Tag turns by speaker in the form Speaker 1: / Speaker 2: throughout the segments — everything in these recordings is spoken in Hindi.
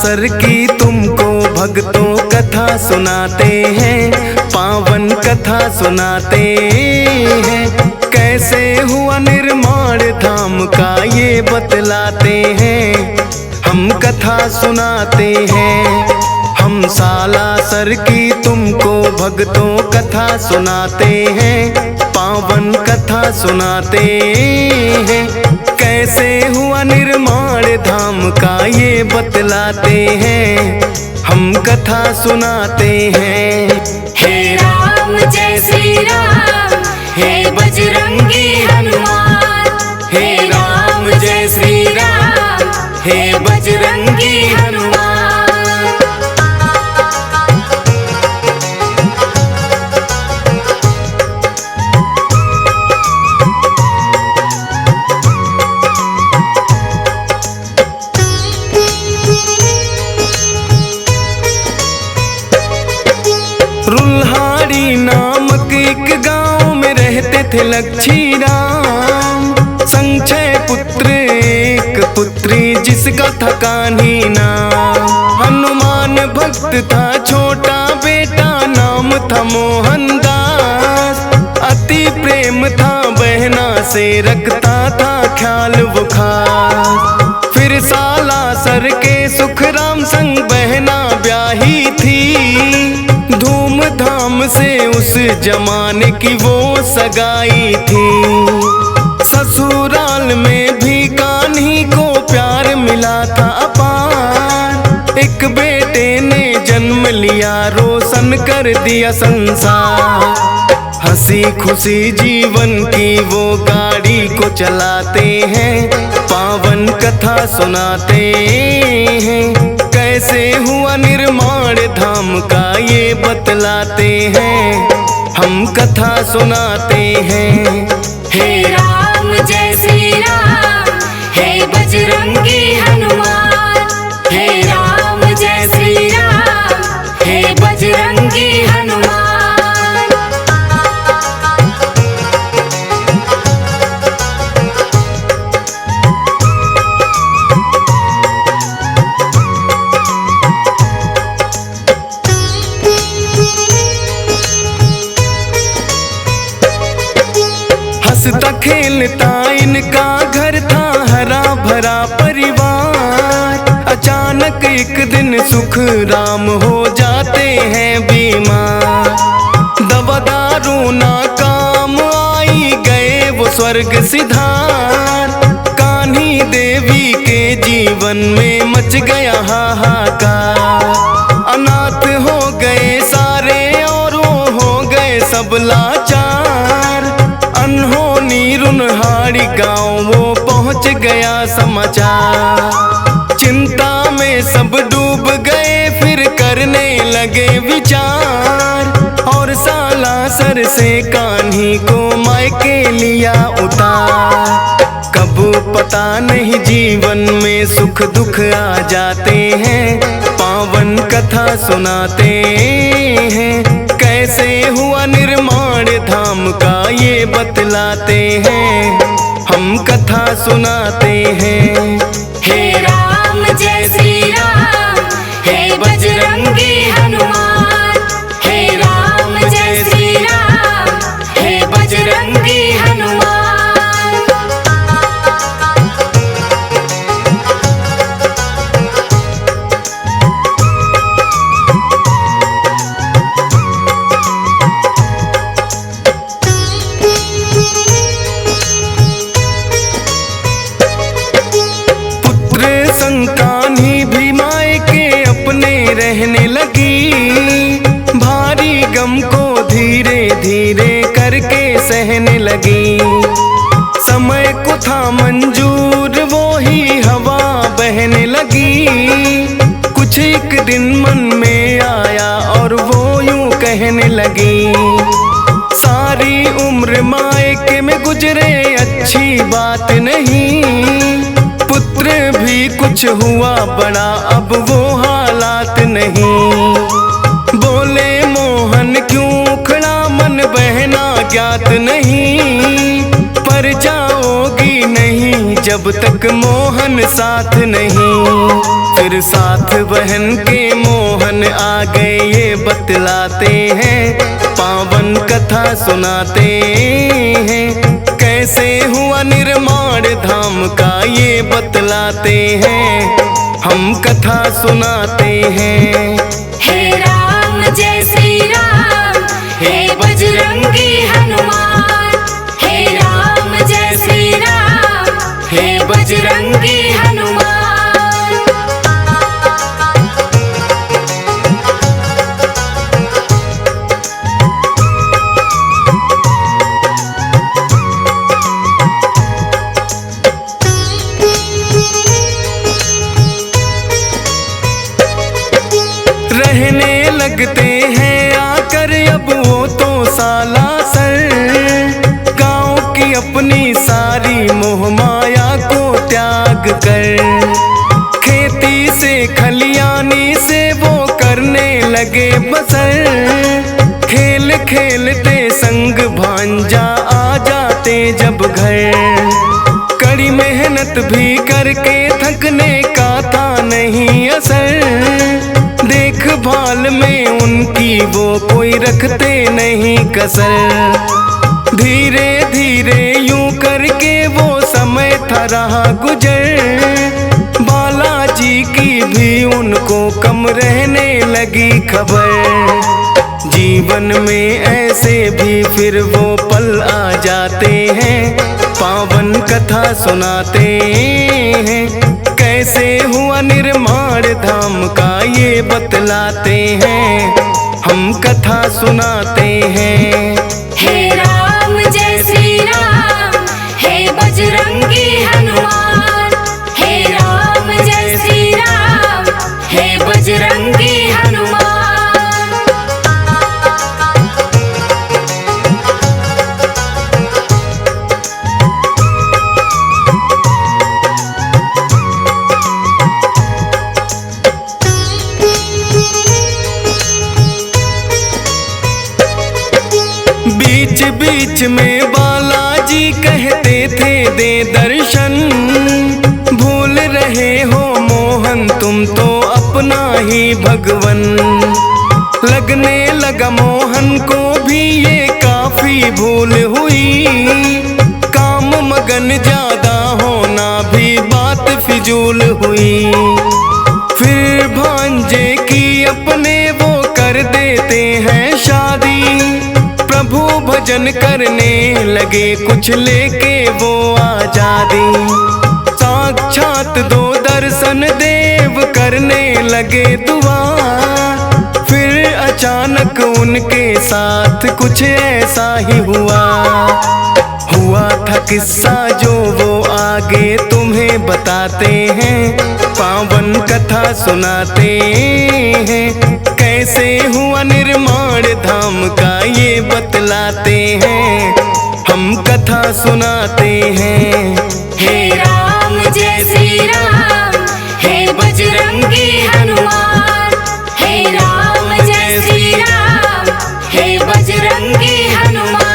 Speaker 1: सर की तुमको भक्तों कथा सुनाते हैं, पावन कथा सुनाते हैं। कैसे हुआ निर्माण धाम का ये बतलाते हैं, हम कथा सुनाते हैं। हम सालासर की तुमको भक्तों कथा सुनाते हैं, पावन कथा सुनाते हैं। कैसे हुआ निर्माण धाम का ये बतलाते हैं, हम कथा सुनाते हैं।
Speaker 2: हे राम जय श्री राम, हे बजरंगी हनुमान। हे राम जय श्री राम, हे बजरंगी हनुमान।
Speaker 1: रुल्हाड़ी नामक एक गांव में रहते थे लक्ष्मी राम। संक्षय पुत्र एक पुत्री जिसका था कान्ही नाम। हनुमान भक्त था छोटा बेटा, नाम था मोहन दास। अति प्रेम था बहना से, रखता था ख्याल वो खास। फिर सालासर के सुखराम संग बहना ब्याही थी। धूमधाम से उस जमाने की वो सगाई थी। ससुराल में भी कान्ही को प्यार मिला था अपार। एक बेटे ने जन्म लिया, रोशन कर दिया संसार। हंसी खुशी जीवन की वो गाड़ी को चलाते हैं, पावन कथा सुनाते हैं। कैसे हुआ निर्माण धाम का ये बतलाते हैं, हम कथा सुनाते हैं।
Speaker 2: हे राम जय श्री राम, हे बजरंगी हनुमान। हे राम जय श्री राम, हे बजरंगी हनुमान।
Speaker 1: हंसता खेलता इनका घर था, हरा भरा परिवार। अचानक एक दिन सुख राम हो जाते हैं बीमार। दवा दारू ना काम आई, गए वो स्वर्ग सिधार। कान्ही देवी के जीवन में मच गया हाहाकार। अनाथ हो गए सारे और वो हो गए सब लाचार। अनहोनी रुन्हाड़ी गाँव वो पहुँच गया समाचार। चिंता में सब डूब गए, फिर करने लगे विचार। और सालासर से कान्ही को मायके लिया उतार। कब पता नहीं जीवन में सुख दुख आ जाते हैं, पावन कथा सुनाते हैं। कैसे हुआ निर्माण धाम का ये बतलाते हैं, हम कथा सुनाते हैं।
Speaker 2: हे राम जय श्री राम, हे बजरंगी हनुमान। हे राम जय श्री राम, हे बजरंगी हनुमान।
Speaker 1: कान्ही भी मायके अपने रहने लगी। भारी गम को धीरे धीरे करके सहने लगी। समय को था मंजूर, वो ही हवा बहने लगी। कुछ एक दिन मन में आया और वो यूं कहने लगी। सारी उम्र मायके में गुजरे अच्छी बात नहीं। पुत्र भी कुछ हुआ बड़ा, अब वो हालात नहीं। बोले मोहन क्यों खड़ा मन, बहना ज्ञात नहीं। पर जाओगी नहीं जब जब तक मोहन साथ नहीं। फिर साथ बहन के मोहन आ गए ये बतलाते हैं, पावन कथा सुनाते हैं। कैसे हुआ निर्माण धाम का ये बतलाते हैं, हम कथा सुनाते हैं।
Speaker 2: हे राम जय श्री राम, हे बजरंगी हनुमान। हे राम जय श्री राम, हे बजरंगी हनुमान।
Speaker 1: रहने लगते हैं आकर अब वो तो सालासर, गाँव की अपनी सारी मोह माया को त्याग कर। खेती से खलियानी से वो करने लगे बसर। खेल खेलते संग भांजा आ जाते जब घर। कड़ी मेहनत भी करके थकने का था नहीं असर। देखभाल में उनकी वो कोई रखते नहीं कसर। धीरे धीरे यूं करके वो समय था रहा गुजर। बालाजी की भी उनको कम रहने लगी खबर। जीवन में ऐसे भी फिर वो पल आ जाते हैं, पावन कथा सुनाते हैं। कैसे हुआ निर्माण धाम का ये बतलाते हैं, हम कथा सुनाते हैं।
Speaker 2: हे राम जय श्री राम, हे बजरंगी हनुमान। हे राम जय श्री राम, हे बजरंगी हनुमान।
Speaker 1: बीच बीच में बालाजी कहते थे दे दर्शन। भूल रहे हो मोहन तुम तो अपना ही भगवन। लगने लगा मोहन को भी ये काफी भूल हुई। काम मगन ज्यादा होना भी बात फिजूल हुई। फिर भांजे की अपने वो कर देते हैं शादी। प्रभु भजन करने लगे कुछ लेके वो आजादी। साक्षात दो दर्शन देव करने लगे दुआ। फिर अचानक उनके साथ कुछ ऐसा ही हुआ था किस्सा जो वो आगे तुम्हें बताते हैं, पावन कथा सुनाते हैं। कैसे हुआ निर्माण धाम का ये बतलाते हैं, हम कथा सुनाते हैं।
Speaker 2: हे राम जय श्री राम, हे बजरंगी हनुमान। हे राम जय श्री राम, हे बजरंगी हनुमान।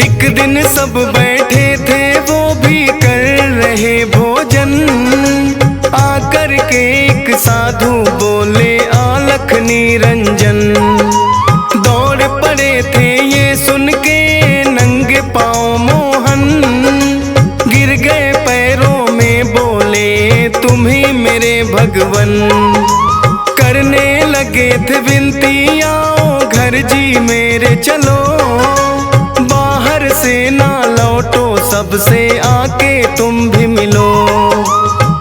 Speaker 1: एक दिन सब बैठे थे वो भी कर रहे भोजन। आकर के एक साधु बोले आलख निरंजन। दौड़ पड़े थे ये सुन के नंगे पाँव मोहन। गिर गए पैरों में बोले तुम ही मेरे भगवन। करने लगे थे विनती आओ घर जी मेरे चलो। बाहर से ना लौटो सबसे आके तुम भी मिलो।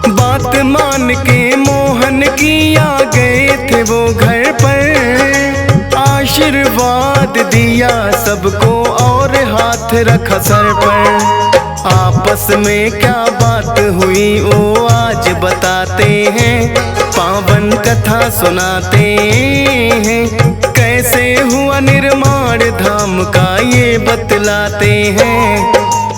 Speaker 1: बात मान के मोहन की आ गए थे वो घर पर। आशीर्वाद दिया सबको और हाथ रखा सर पर। आपस में क्या बात हुई वो आज बताते हैं, पावन कथा सुनाते हैं। कैसे हुआ निर्माण धाम का ये बतलाते हैं,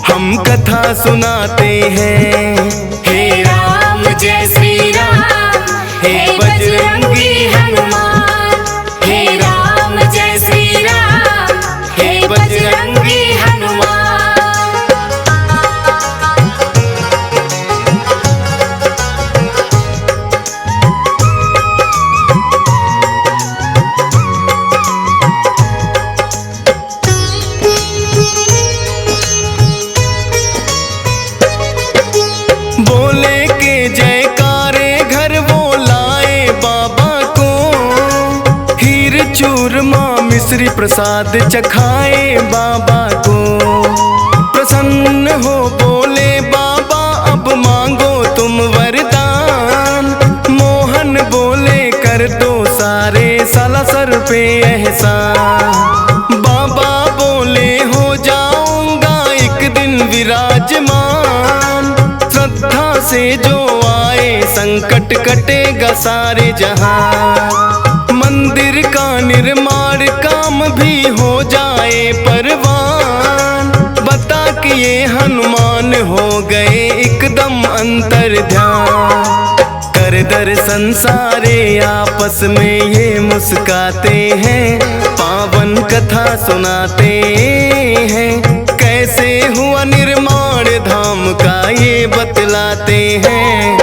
Speaker 1: हम कथा सुनाते हैं।
Speaker 2: हे राम जय श्री राम, हे बजरंगी हनुमान। हे राम जय श्री राम, हे बजरंगी हनुमान।
Speaker 1: बोले के जयकारे घर वो लाए बाबा को, हीर चूरमा मिश्री प्रसाद चखाए बाबा को। प्रसन्न हो बोले बाबा अब मांगो तुम वरदान, मोहन बोले कर दो सारे साला सर पे एहसान। बाबा बोले हो जाऊंगा एक दिन विराजमान, श्रद्धा से जो आए संकट कटेगा सारे जहां। मंदिर का निर्माण काम भी हो जाए परवान, बता कि ये हनुमान हो गए एकदम अंतर ध्यान। कर दर्शन सारे आपस में ये मुस्काते हैं, पावन कथा सुनाते हैं। कैसे हुआ निर्माण धाम का ये बतलाते हैं,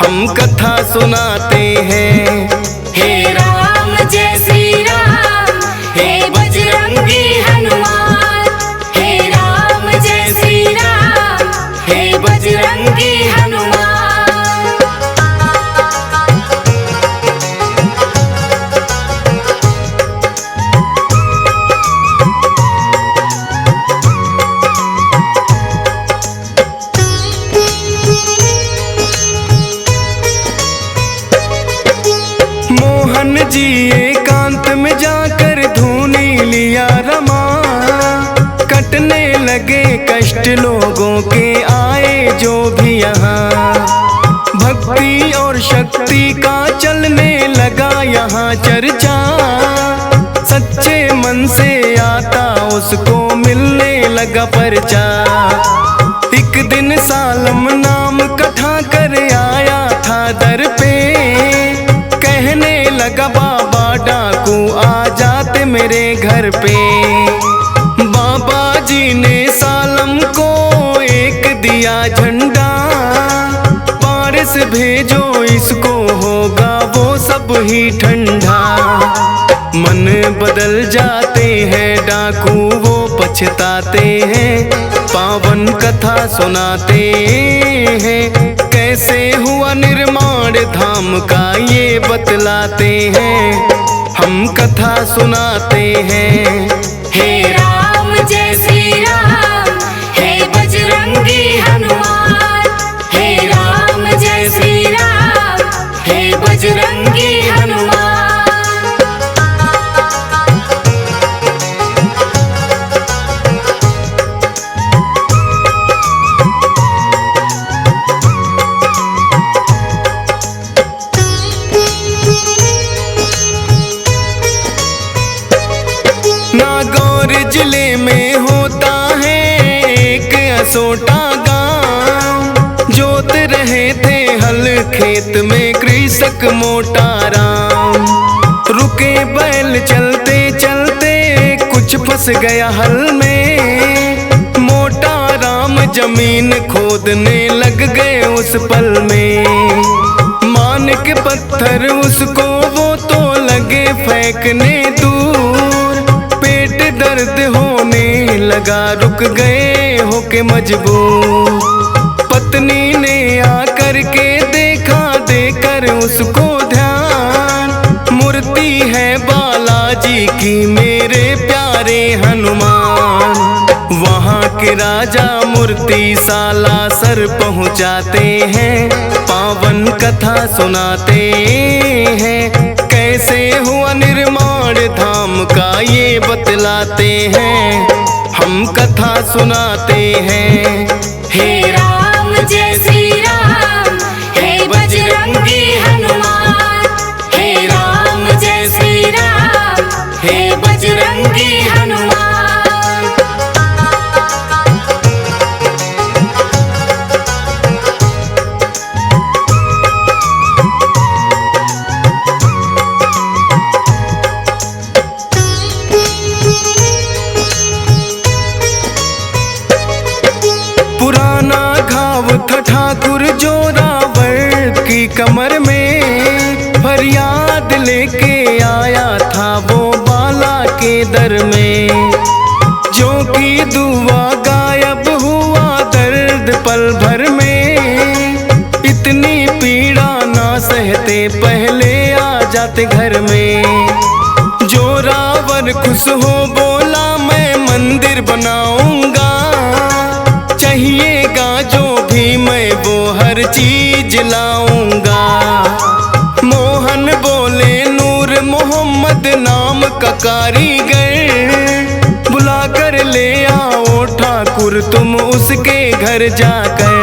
Speaker 1: हम कथा सुनाते हैं।
Speaker 2: हे राम जय श्री राम, हे बजरंगी हनुमान। हे राम जय श्री राम, हे बजरंगी हनुमान।
Speaker 1: मोहन जी एकांत में जाकर धूनी लिया रमा, कटने लगे कष्ट लोगों के आए जो भी यहाँ। भक्ति और शक्ति का चलने लगा यहाँ चर्चा, सच्चे मन से आता उसको मिलने लगा परचा। एक दिन सालम नाम कथा कर आया था दर पे, कहने लगा बाबा डाकू आ जाते मेरे घर पे। बाबा जी ने सालम को एक दिया झंडा, पारस भेजो इसको होगा वो सब ही ठंडा। मन बदल जाते हैं डाकू वो पछताते हैं, पावन कथा सुनाते हैं। कैसे हुआ निर्माण धाम का ये बतलाते हैं, हम कथा सुनाते हैं।
Speaker 2: हे राम जय श्री राम, हे बजरंगी हनुमान। हे राम जय श्री राम, हे बजरंगी हनुमान।
Speaker 1: नागौर जिले में होता है एक असोटा गांव, जोत रहे थे हल खेत में कृषक मोटा राम। रुके बैल चलते चलते कुछ फंस गया हल में, मोटा राम जमीन खोदने लग गए उस पल में। मान के पत्थर उसको वो तो लगे फेंकने दूर, पेट दर्द होने लगा रुक गए होके मजबूर। पत्नी ने आकर के देखा देकर उसको ध्यान, मूर्ति है बालाजी की मेरे प्यारे हनुमान। वहाँ के राजा मूर्ति साला सर पहुँचाते हैं, पावन कथा सुनाते हैं। कैसे हुआ निर्माण धाम का ये बतलाते हैं, हम कथा सुनाते हैं।
Speaker 2: हे राम जय श्री राम, हे बजरंगी हनुमान।
Speaker 1: कमर में, फरियाद लेके आया था वो बाला के दर में। जो की दुआ गायब हुआ दर्द पल भर में, इतनी पीड़ा ना सहते पहले आ जाते घर में। जोरावर खुश हो बोला मैं मंदिर बनाऊंगा, चाहिएगा जो भी मैं वो हर चीज लाऊंगा। मोहन बोले नूर मोहम्मद नाम का कारीगर, बुला कर ले आओ ठाकुर तुम उसके घर जाकर।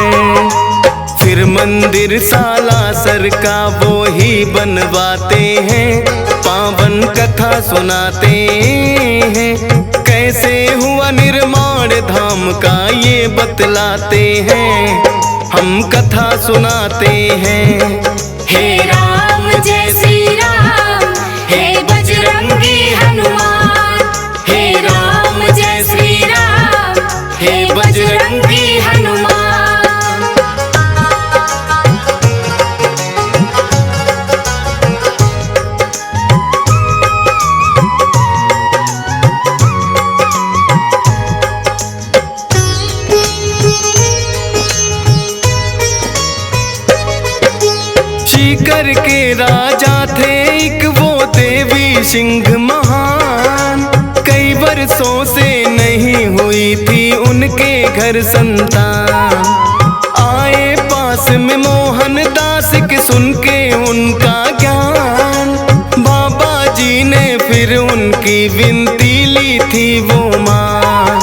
Speaker 1: फिर मंदिर सालासर का वो ही बनवाते हैं, पावन कथा सुनाते हैं। कैसे हुआ निर्माण धाम का ये बतलाते हैं, हम कथा सुनाते हैं।
Speaker 2: हे राम जय श्री राम, हे बजरंगी हनुमान। हे राम जय श्री राम, हे बजरंगी हनुमान।
Speaker 1: सीकर के राजा थे एक वो देवी सिंह महान, कई वर्षों से नहीं हुई थी उनके घर संतान। आए पास में मोहन दास के सुन के उनका ज्ञान, बाबा जी ने फिर उनकी विनती ली थी वो मान।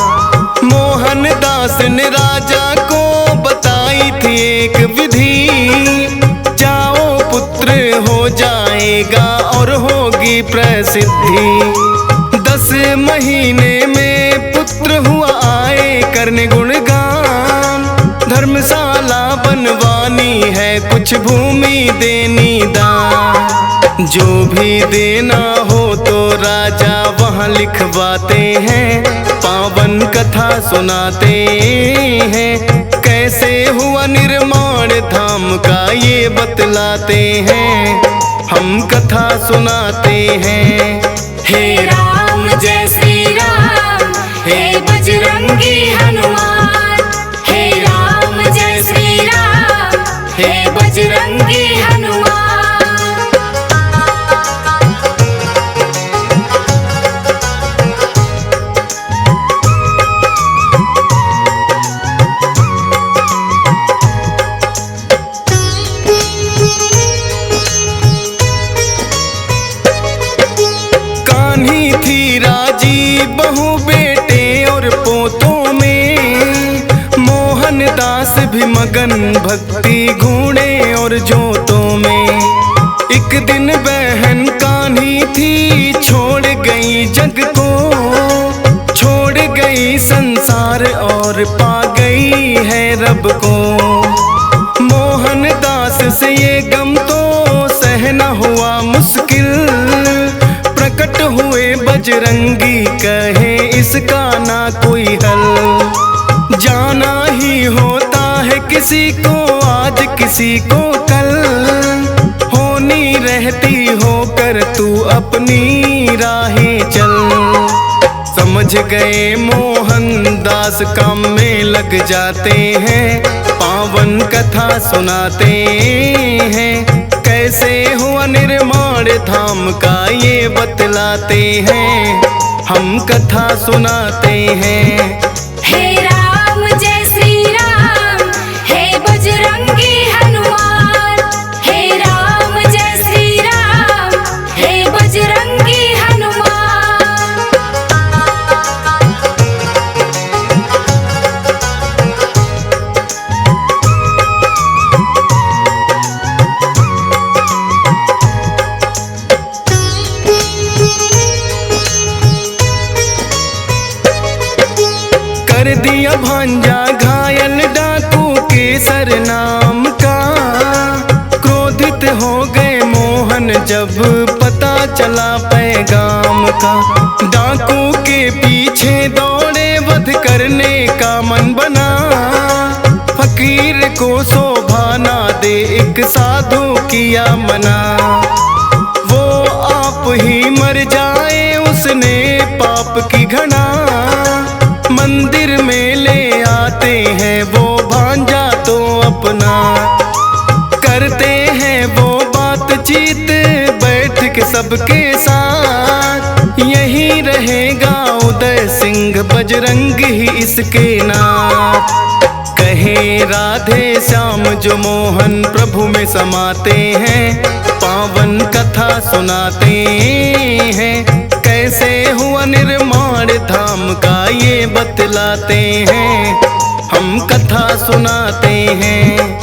Speaker 1: मोहन दास ने राजा को बताई थी एक विधि, हो जाएगा और होगी प्रसिद्धि। 10 महीने में पुत्र हुआ आए करने गुणगान, धर्मशाला बनवानी है कुछ भूमि देनी दान। जो भी देना हो तो राजा वहाँ लिखवाते हैं, पावन कथा सुनाते हैं। कैसे हुआ निर्माण धाम का ये बतलाते हैं, हम कथा सुनाते हैं।
Speaker 2: हे राम जय श्री राम, हे बजरंगी हनुमान। हे राम जय श्री राम, हे बजरंगी हनुमान।
Speaker 1: बहू बेटे और पोतों में, मोहन दास भी मगन भक्ति घूणे और जोतों में। एक दिन बहन कान्ही थी छोड़ गई जग को, छोड़ गई संसार और पा गई है रब को। मोहन दास से ये गम तो सहना हुआ मुश्किल, प्रकट हुए बजरंगी कहे इसका ना कोई हल। जाना ही होता है किसी को आज किसी को कल, होनी रहती होकर तू अपनी राहें चल। समझ गए मोहन दास काम में लग जाते हैं, पावन कथा सुनाते हैं। कैसे हुआ निर्माण धाम का ये बतलाते हैं, हम कथा सुनाते हैं।
Speaker 2: हे राम जय श्री राम, हे बजरंगी हनुमान। हे राम जय श्री राम, हे बजरंगी हनुमान।
Speaker 1: कर दिया भांजा घायल डाकू के सरनाम का, क्रोधित हो गए मोहन जब पता चला पैगाम का। डाकू के पीछे दौड़े वध करने का मन बना, फकीर को शोभा ना दे एक साधु किया मना, वो आप ही मर जाए उसने पाप की घना। मंदिर में ले आते हैं वो भांजा तो अपना, करते हैं वो बातचीत बैठ के सबके साथ। यही रहेगा उदय सिंह बजरंग ही इसके नाथ। कहे राधे श्याम जो मोहन प्रभु में समाते हैं, पावन कथा सुनाते हैं। कैसे हुआ निर्माण धाम का ये बतलाते हैं, हम कथा सुनाते हैं।